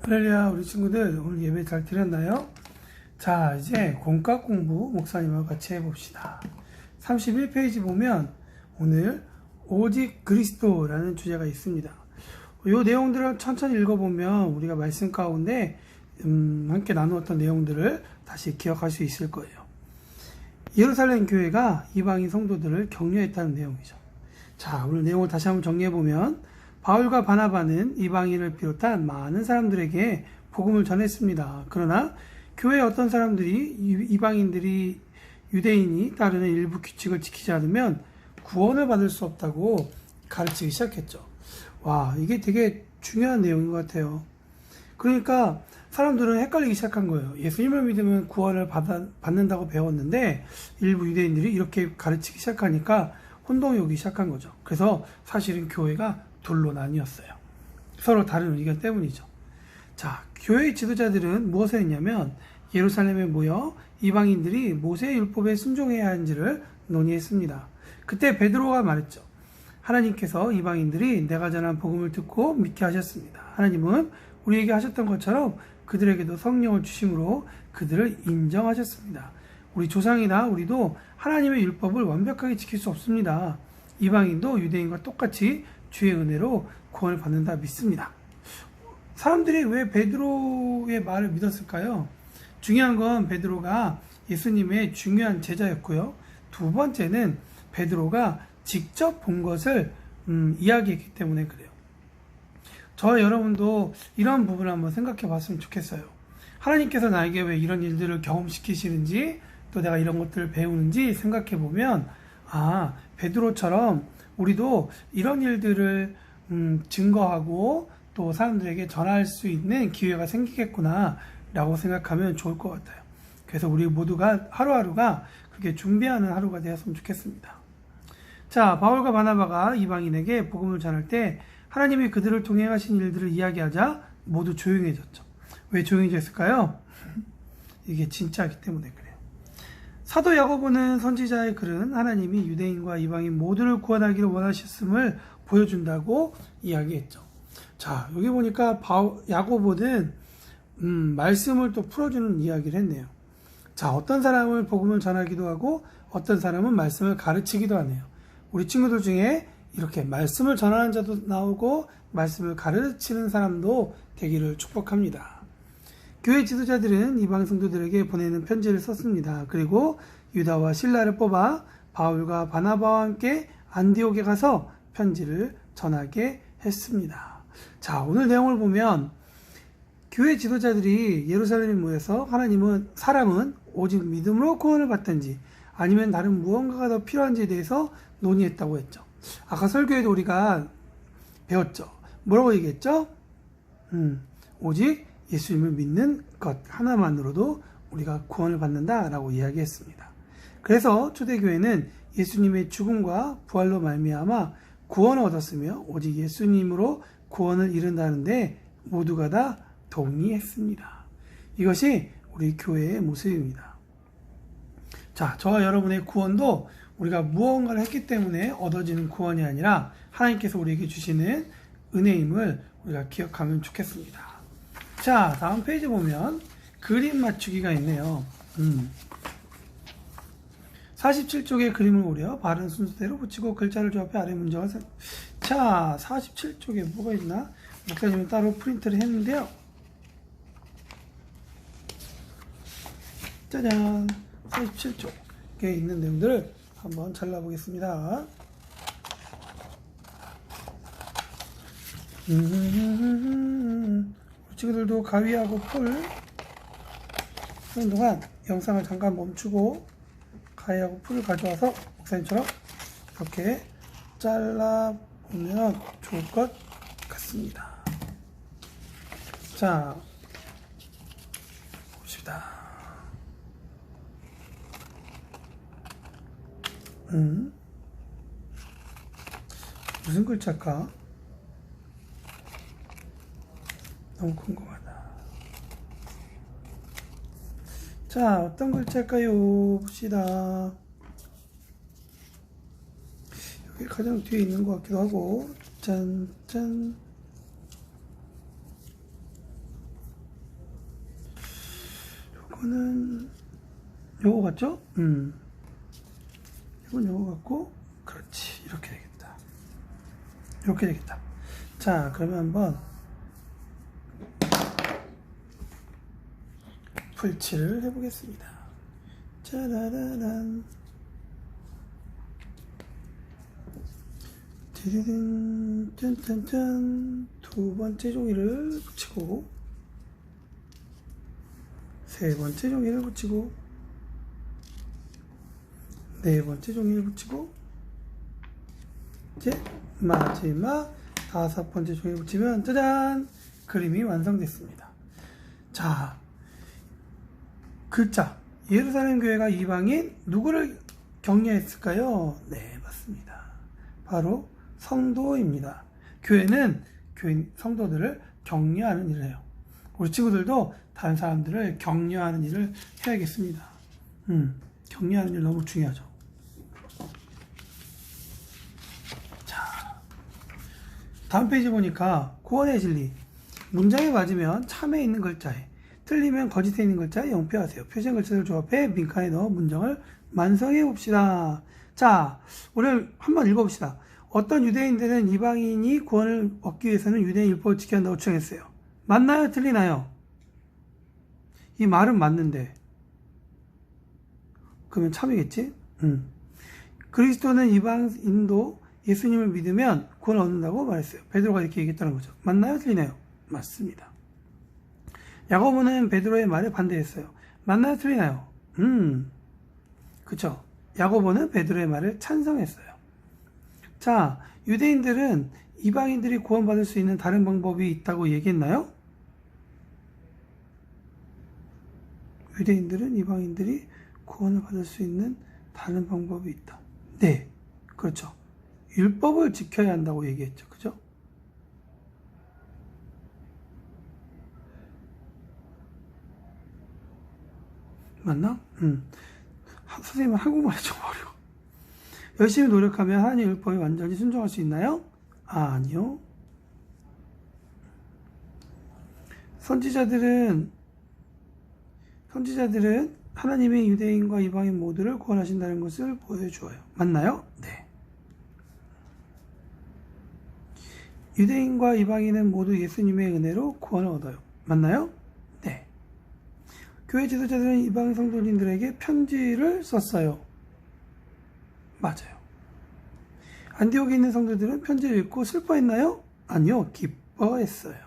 할렐루야, 우리 친구들 오늘 예배 잘 드렸나요? 자, 이제 공과 공부 목사님과 같이 해봅시다. 31페이지 보면 오늘 오직 그리스도라는 주제가 있습니다. 이 내용들을 천천히 읽어보면 우리가 말씀 가운데 함께 나누었던 내용들을 다시 기억할 수 있을 거예요. 예루살렘 교회가 이방인 성도들을 격려했다는 내용이죠. 자, 오늘 내용을 다시 한번 정리해보면 바울과 바나바는 이방인을 비롯한 많은 사람들에게 복음을 전했습니다. 그러나 교회의 어떤 사람들이 이방인들이 유대인이 따르는 일부 규칙을 지키지 않으면 구원을 받을 수 없다고 가르치기 시작했죠. 와, 이게 되게 중요한 내용인 것 같아요. 그러니까 사람들은 헷갈리기 시작한 거예요. 예수님을 믿으면 구원을 받는다고 배웠는데 일부 유대인들이 이렇게 가르치기 시작하니까 혼동이 오기 시작한 거죠. 그래서 사실은 교회가 둘로 나뉘었어요. 서로 다른 의견 때문이죠. 자, 교회의 지도자들은 무엇을 했냐면 예루살렘에 모여 이방인들이 모세의 율법에 순종해야 하는지를 논의했습니다. 그때 베드로가 말했죠. 하나님께서 이방인들이 내가 전한 복음을 듣고 믿게 하셨습니다. 하나님은 우리에게 하셨던 것처럼 그들에게도 성령을 주심으로 그들을 인정하셨습니다. 우리 조상이나 우리도 하나님의 율법을 완벽하게 지킬 수 없습니다. 이방인도 유대인과 똑같이 주의 은혜로 구원을 받는다 믿습니다. 사람들이 왜 베드로의 말을 믿었을까요? 중요한 건 베드로가 예수님의 중요한 제자였고요. 두 번째는 베드로가 직접 본 것을 이야기했기 때문에 그래요. 저와 여러분도 이런 부분을 한번 생각해 봤으면 좋겠어요. 하나님께서 나에게 왜 이런 일들을 경험시키시는지 또 내가 이런 것들을 배우는지 생각해 보면 베드로처럼 우리도 이런 일들을 증거하고 또 사람들에게 전할 수 있는 기회가 생기겠구나 라고 생각하면 좋을 것 같아요. 그래서 우리 모두가 하루하루가 그렇게 준비하는 하루가 되었으면 좋겠습니다. 자, 바울과 바나바가 이방인에게 복음을 전할 때 하나님이 그들을 통해 하신 일들을 이야기하자 모두 조용해졌죠. 왜 조용해졌을까요? 이게 진짜이기 때문에 그래요. 사도 야고보는 선지자의 글은 하나님이 유대인과 이방인 모두를 구원하기를 원하셨음을 보여준다고 이야기했죠. 자, 여기 보니까 야고보는 말씀을 또 풀어주는 이야기를 했네요. 자, 어떤 사람은 복음을 전하기도 하고 어떤 사람은 말씀을 가르치기도 하네요. 우리 친구들 중에 이렇게 말씀을 전하는 자도 나오고 말씀을 가르치는 사람도 되기를 축복합니다. 교회 지도자들은 이방 성도들에게 보내는 편지를 썼습니다. 그리고 유다와 실라를 뽑아 바울과 바나바와 함께 안디옥에 가서 편지를 전하게 했습니다. 자, 오늘 내용을 보면 교회 지도자들이 예루살렘에 모여서 사람은 오직 믿음으로 구원을 받든지 아니면 다른 무언가가 더 필요한지에 대해서 논의했다고 했죠. 아까 설교에도 우리가 배웠죠. 뭐라고 얘기했죠? 오직 예수님을 믿는 것 하나만으로도 우리가 구원을 받는다라고 이야기했습니다. 그래서 초대교회는 예수님의 죽음과 부활로 말미암아 구원을 얻었으며 오직 예수님으로 구원을 이룬다는데 모두가 다 동의했습니다. 이것이 우리 교회의 모습입니다. 자, 저와 여러분의 구원도 우리가 무언가를 했기 때문에 얻어지는 구원이 아니라 하나님께서 우리에게 주시는 은혜임을 우리가 기억하면 좋겠습니다. 자, 다음 페이지 보면 그림 맞추기가 있네요. 47쪽에 그림을 오려 바른 순서대로 붙이고 글자를 조합해 아래 문장을 자, 47쪽에 뭐가 있나? 목사님은 따로 프린트를 했는데요. 짜잔! 47쪽에 있는 내용들을 한번 잘라보겠습니다. 친구들도 가위하고 풀 쓰는 동안 영상을 잠깐 멈추고 가위하고 풀을 가져와서 목사님처럼 이렇게 잘라보면 좋을 것 같습니다. 자, 봅시다. 무슨 글자일까? 너무 궁금하다. 자, 어떤 글자일까요? 봅시다. 여기 가장 뒤에 있는 것 같기도 하고, 짠. 이거는 요거 같죠? 이건 요거 같고, 그렇지. 이렇게 되겠다. 이렇게 되겠다. 자, 그러면 한번 풀칠을 해보겠습니다. 짜라라란. 디디딘, 짠짠짠. 두 번째 종이를 붙이고, 세 번째 종이를 붙이고, 네 번째 종이를 붙이고, 이제 마지막 다섯 번째 종이를 붙이면 짜잔! 그림이 완성됐습니다. 자, 글자. 예루살렘 교회가 이방인 누구를 격려했을까요? 네, 맞습니다. 바로 성도입니다. 교회는 성도들을 격려하는 일을 해요. 우리 친구들도 다른 사람들을 격려하는 일을 해야겠습니다. 격려하는 일 너무 중요하죠. 자, 다음 페이지 보니까 구원의 진리. 문장에 맞으면 참에 있는 글자에, 틀리면 거짓에 있는 글자에 영표하세요. 표시한 글자를 조합해 빈칸에 넣어 문장을 완성해 봅시다. 자, 오늘 한번 읽어봅시다. 어떤 유대인들은 이방인이 구원을 얻기 위해서는 유대인 율법을 지켜야 한다고 주장했어요. 맞나요? 틀리나요? 이 말은 맞는데 그러면 참이겠지? 그리스도는 이방인도 예수님을 믿으면 구원을 얻는다고 말했어요. 베드로가 이렇게 얘기했다는 거죠. 맞나요? 틀리나요? 맞습니다. 야고보는 베드로의 말에 반대했어요. 맞나요? 틀리나요? 그쵸. 야고보는 베드로의 말을 찬성했어요. 자, 유대인들은 이방인들이 구원받을 수 있는 다른 방법이 있다고 얘기했나요? 유대인들은 이방인들이 구원을 받을 수 있는 다른 방법이 있다. 네, 그렇죠. 율법을 지켜야 한다고 얘기했죠. 그죠? 맞나? 선생님은 한국말이 좀 어려워. 열심히 노력하면 하나님 율법에 완전히 순종할 수 있나요? 아니요. 선지자들은 하나님이 유대인과 이방인 모두를 구원하신다는 것을 보여주어요. 맞나요? 네. 유대인과 이방인은 모두 예수님의 은혜로 구원을 얻어요. 맞나요? 네. 교회 지도자들은 이방 성도님들에게 편지를 썼어요. 맞아요. 안디옥에 있는 성도들은 편지를 읽고 슬퍼했나요? 아니요. 기뻐했어요.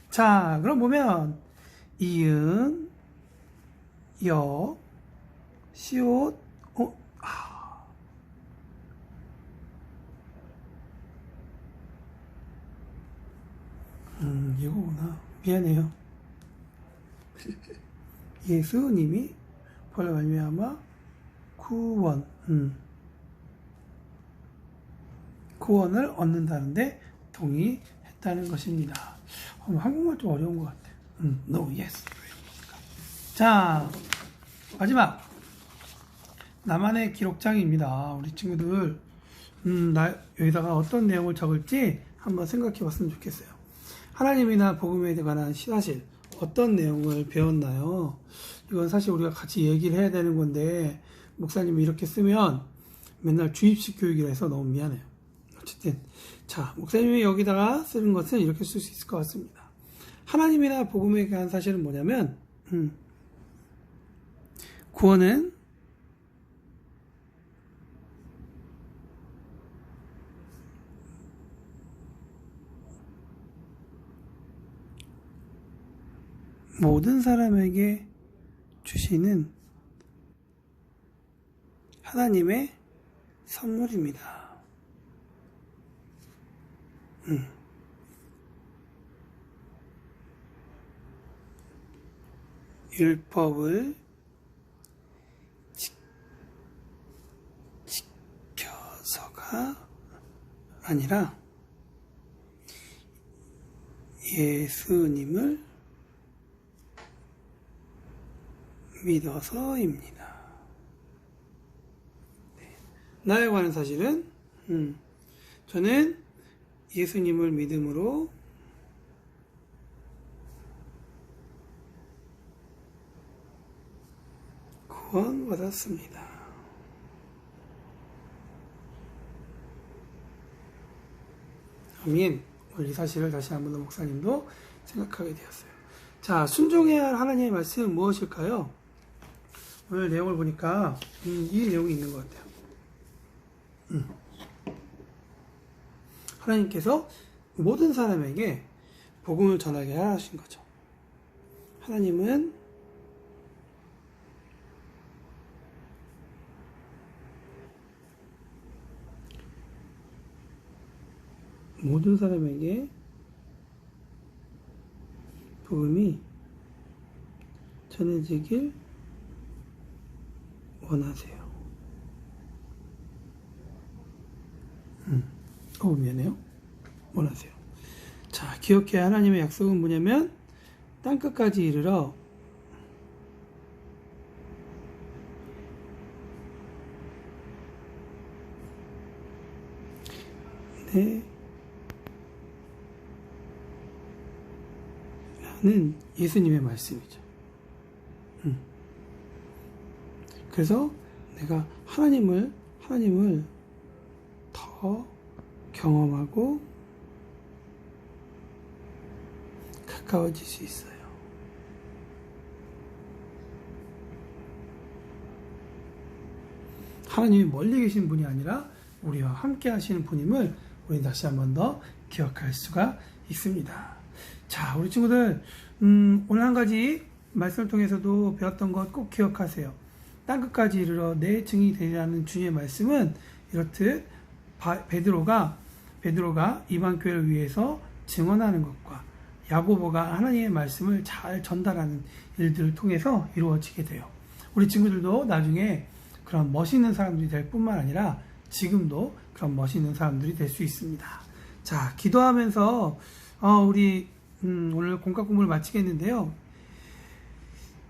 자, 그럼 보면 이응, 역, 시옷, 이거구나. 미안해요. 예수님이 벌로 말미암아 구원을 얻는다는데 동의했다는 것입니다. 한국말 좀 어려운 것 같아. No, yes. 자, 마지막 나만의 기록장입니다. 우리 친구들 여기다가 어떤 내용을 적을지 한번 생각해 봤으면 좋겠어요. 하나님이나 복음에 관한 사실 어떤 내용을 배웠나요? 이건 사실 우리가 같이 얘기를 해야 되는 건데 목사님이 이렇게 쓰면 맨날 주입식 교육이라 해서 너무 미안해요. 어쨌든 자, 목사님이 여기다가 쓰는 것은 이렇게 쓸 수 있을 것 같습니다. 하나님이나 복음에 관한 사실은 뭐냐면 구원은 모든 사람에게 주시는 하나님의 선물입니다. 율법을 지켜서가 아니라 예수님을 믿어서입니다. 나에 관한 사실은 저는 예수님을 믿음으로 구원받았습니다. 아멘. 오늘 이 사실을 다시 한번 더 목사님도 생각하게 되었어요. 자, 순종해야 할 하나님의 말씀은 무엇일까요? 오늘 내용을 보니까 이 내용이 있는 것 같아요. 하나님께서 모든 사람에게 복음을 전하게 하신 거죠. 하나님은 모든 사람에게 복음이 전해지길 원하세요. 미안해요. 원하세요. 자, 기억해야 하나님의 약속은 뭐냐면 땅끝까지 이르러 라는 예수님의 말씀이죠. 그래서 내가 하나님을 더 경험하고 가까워질 수 있어요. 하나님이 멀리 계신 분이 아니라 우리와 함께 하시는 분임을 우리 다시 한 번 더 기억할 수가 있습니다. 자, 우리 친구들 오늘 한 가지 말씀을 통해서도 배웠던 것 꼭 기억하세요. 땅끝까지 이르러 내 증인이 되리라는 주님의 말씀은 이렇듯 베드로가 이방 교회를 위해서 증언하는 것과 야고보가 하나님의 말씀을 잘 전달하는 일들을 통해서 이루어지게 돼요. 우리 친구들도 나중에 그런 멋있는 사람들이 될 뿐만 아니라 지금도 그런 멋있는 사람들이 될 수 있습니다. 자, 기도하면서 우리 오늘 공과 공부를 마치겠는데요.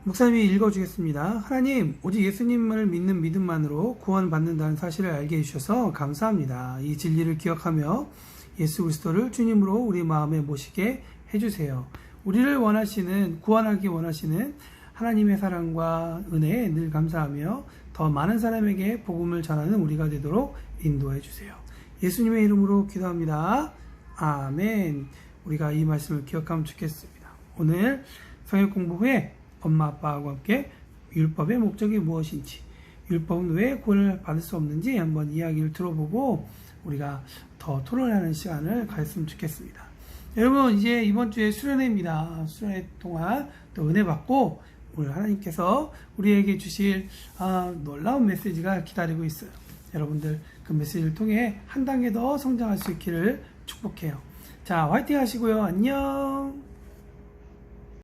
목사님이 읽어주겠습니다. 하나님, 오직 예수님을 믿는 믿음만으로 구원받는다는 사실을 알게 해주셔서 감사합니다. 이 진리를 기억하며 예수 그리스도를 주님으로 우리 마음에 모시게 해주세요. 우리를 구원하기 원하시는 하나님의 사랑과 은혜에 늘 감사하며 더 많은 사람에게 복음을 전하는 우리가 되도록 인도해 주세요. 예수님의 이름으로 기도합니다. 아멘. 우리가 이 말씀을 기억하면 좋겠습니다. 오늘 성역 공부 후에 엄마 아빠하고 함께 율법의 목적이 무엇인지, 율법은 왜 구원을 받을 수 없는지 한번 이야기를 들어보고 우리가 더 토론하는 시간을 가졌으면 좋겠습니다. 여러분, 이제 이번 주에 수련회입니다. 수련회 동안 또 은혜 받고 오늘 하나님께서 우리에게 주실 놀라운 메시지가 기다리고 있어요. 여러분들 그 메시지를 통해 한 단계 더 성장할 수 있기를 축복해요. 자, 화이팅 하시고요. 안녕.